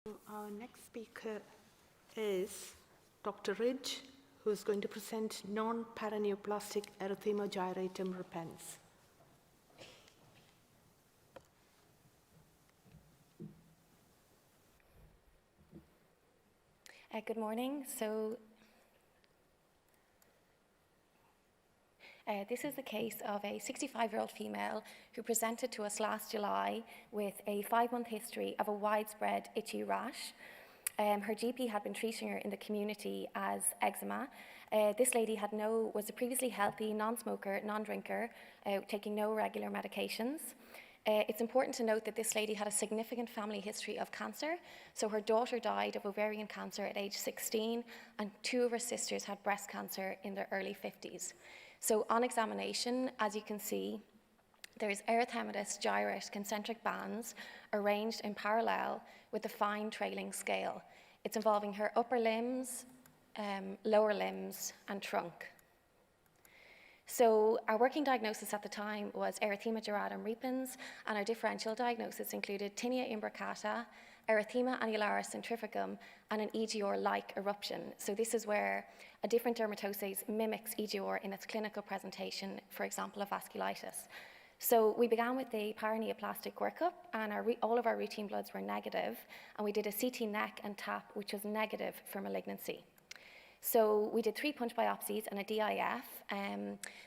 Our next speaker is Dr. Ridge, who is going to present non-paraneoplastic erythema gyratum repens. Good morning. This is the case of a 65-year-old female who presented to us last July with a 5-month history of a widespread itchy rash. Her GP had been treating her in the community as eczema. This lady was a previously healthy, non-smoker, non-drinker, taking no regular medications. It's important to note that this lady had a significant family history of cancer. So her daughter died of ovarian cancer at age 16, and 2 of her sisters had breast cancer in their early 50s. So on examination, as you can see, there's erythematous gyrate concentric bands arranged in parallel with a fine trailing scale. It's involving her upper limbs, lower limbs, and trunk. So our working diagnosis at the time was erythema gyratum repens, and our differential diagnosis included tinea imbricata, erythema annularis centrifugum, and an EGR-like eruption. So this is where a different dermatoses mimics EGR in its clinical presentation, for example, of vasculitis. So we began with the paraneoplastic workup, and all of our routine bloods were negative, and we did a CT neck and TAP, which was negative for malignancy. So we did 3 punch biopsies and a DIF.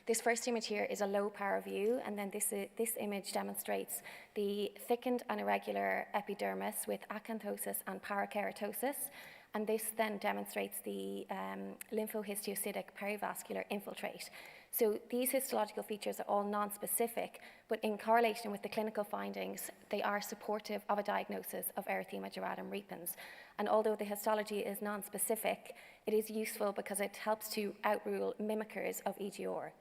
This first image here is a low power view, and then this image demonstrates the thickened and irregular epidermis with acanthosis and parakeratosis, and this then demonstrates the lymphohistiocytic perivascular infiltrate. So these histological features are all non-specific, but in correlation with the clinical findings, they are supportive of a diagnosis of erythema gyratum repens. And although the histology is non-specific, it is useful because it helps to outrule mimickers of EGR.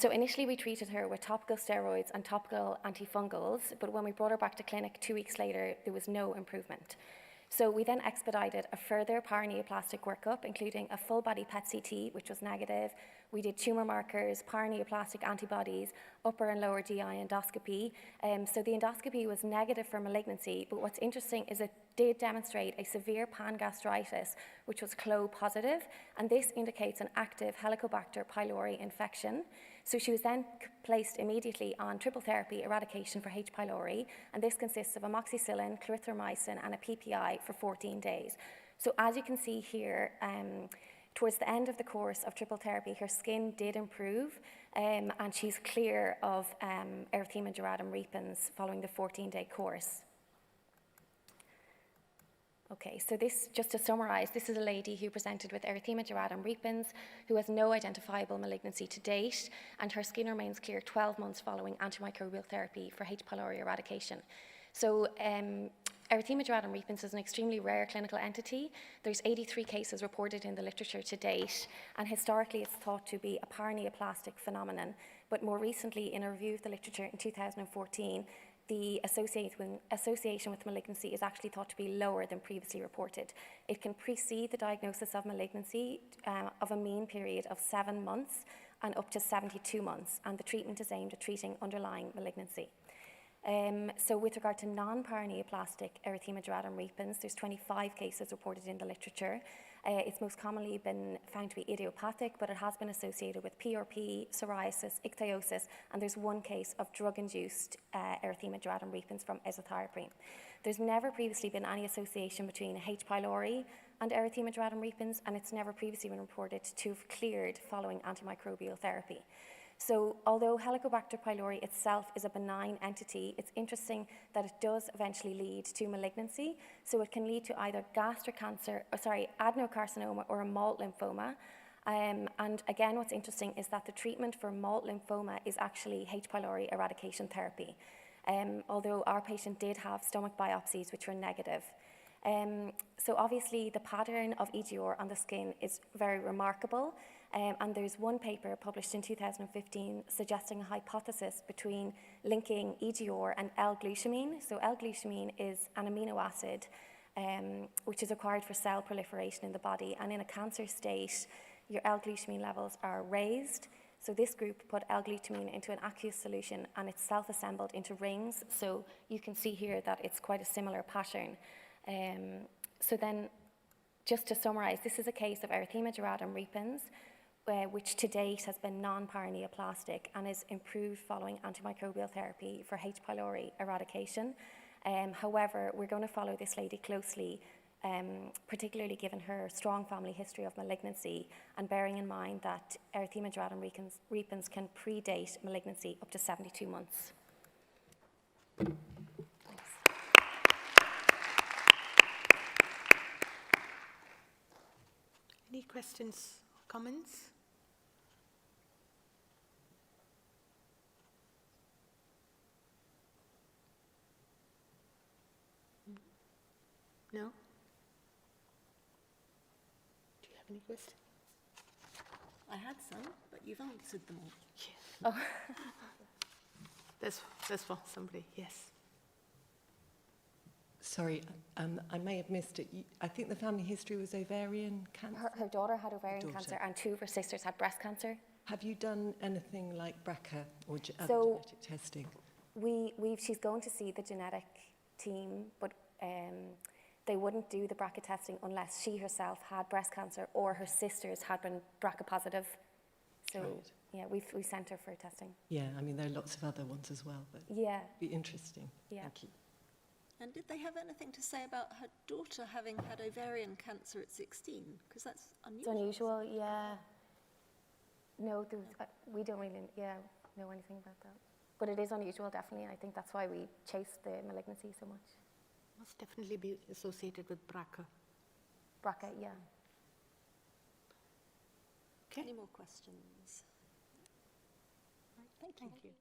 So initially we treated her with topical steroids and topical antifungals, but when we brought her back to clinic 2 weeks later, there was no improvement. So we then expedited a further paraneoplastic workup, including a full body PET-CT, which was negative. We did tumor markers, paraneoplastic antibodies, upper and lower GI endoscopy. So the endoscopy was negative for malignancy, but what's interesting is it did demonstrate a severe pangastritis, which was CLO positive, and this indicates an active Helicobacter pylori infection. So she was then placed immediately on triple therapy eradication for H. pylori, and this consists of amoxicillin, clarithromycin, and a PPI for 14 days. So as you can see here, towards the end of the course of triple therapy, her skin did improve, and she's clear of erythema gyratum repens following the 14-day course. Okay, so this, just to summarize, this is a lady who presented with erythema gyratum repens, who has no identifiable malignancy to date, and her skin remains clear 12 months following antimicrobial therapy for H. pylori eradication. So erythema gyratum repens is an extremely rare clinical entity. There's 83 cases reported in the literature to date, and historically it's thought to be a paraneoplastic phenomenon. But more recently, in a review of the literature in 2014, the association with malignancy is actually thought to be lower than previously reported. It can precede the diagnosis of malignancy of a mean period of 7 months and up to 72 months, and the treatment is aimed at treating underlying malignancy. So with regard to non-paraneoplastic erythema gyratum repens, there's 25 cases reported in the literature. It's most commonly been found to be idiopathic, but it has been associated with PRP, psoriasis, ichthyosis, and there's 1 case of drug-induced erythema gyratum repens from azathioprine. There's never previously been any association between H. pylori and erythema gyratum repens, and it's never previously been reported to have cleared following antimicrobial therapy. So although Helicobacter pylori itself is a benign entity, it's interesting that it does eventually lead to malignancy. So it can lead to either adenocarcinoma or a malt lymphoma. And again, what's interesting is that the treatment for malt lymphoma is actually H. pylori eradication therapy, although our patient did have stomach biopsies which were negative. So obviously the pattern of EGR on the skin is very remarkable. And there's 1 paper published in 2015 suggesting a hypothesis between linking EGR and L-glutamine. So L-glutamine is an amino acid which is required for cell proliferation in the body. And in a cancer state, your L-glutamine levels are raised. So this group put L-glutamine into an aqueous solution, and it's self-assembled into rings. So you can see here that it's quite a similar pattern. So then, just to summarise, this is a case of erythema gyratum repens, which to date has been non-paraneoplastic and is improved following antimicrobial therapy for H. pylori eradication. However, we're going to follow this lady closely, particularly given her strong family history of malignancy and bearing in mind that erythema gyratum repens can predate malignancy up to 72 months. Thanks. Any questions or comments? No? Do you have any questions? I had some, but you've answered them all. Yes. Oh. There's for somebody, yes. Sorry, I may have missed it. I think the family history was ovarian cancer. Her daughter had ovarian cancer and 2 of her sisters had breast cancer. Have you done anything like BRCA or other So genetic testing? She's going to see the genetic team, but they wouldn't do the BRCA testing unless she herself had breast cancer or her sisters had been BRCA positive. So Right. yeah, we sent her for testing. Yeah, I mean, there are lots of other ones as well, but Yeah, it'd be interesting. yeah. Thank you. And did they have anything to say about her daughter having had ovarian cancer at 16? Because that's It's unusual. unusual, yeah. No, there was, we don't really know anything about that. But it is unusual, definitely, and I think that's why we chase the malignancy so much. Must definitely be associated with BRCA. BRCA, yeah. Okay. Any more questions? Right, thank you.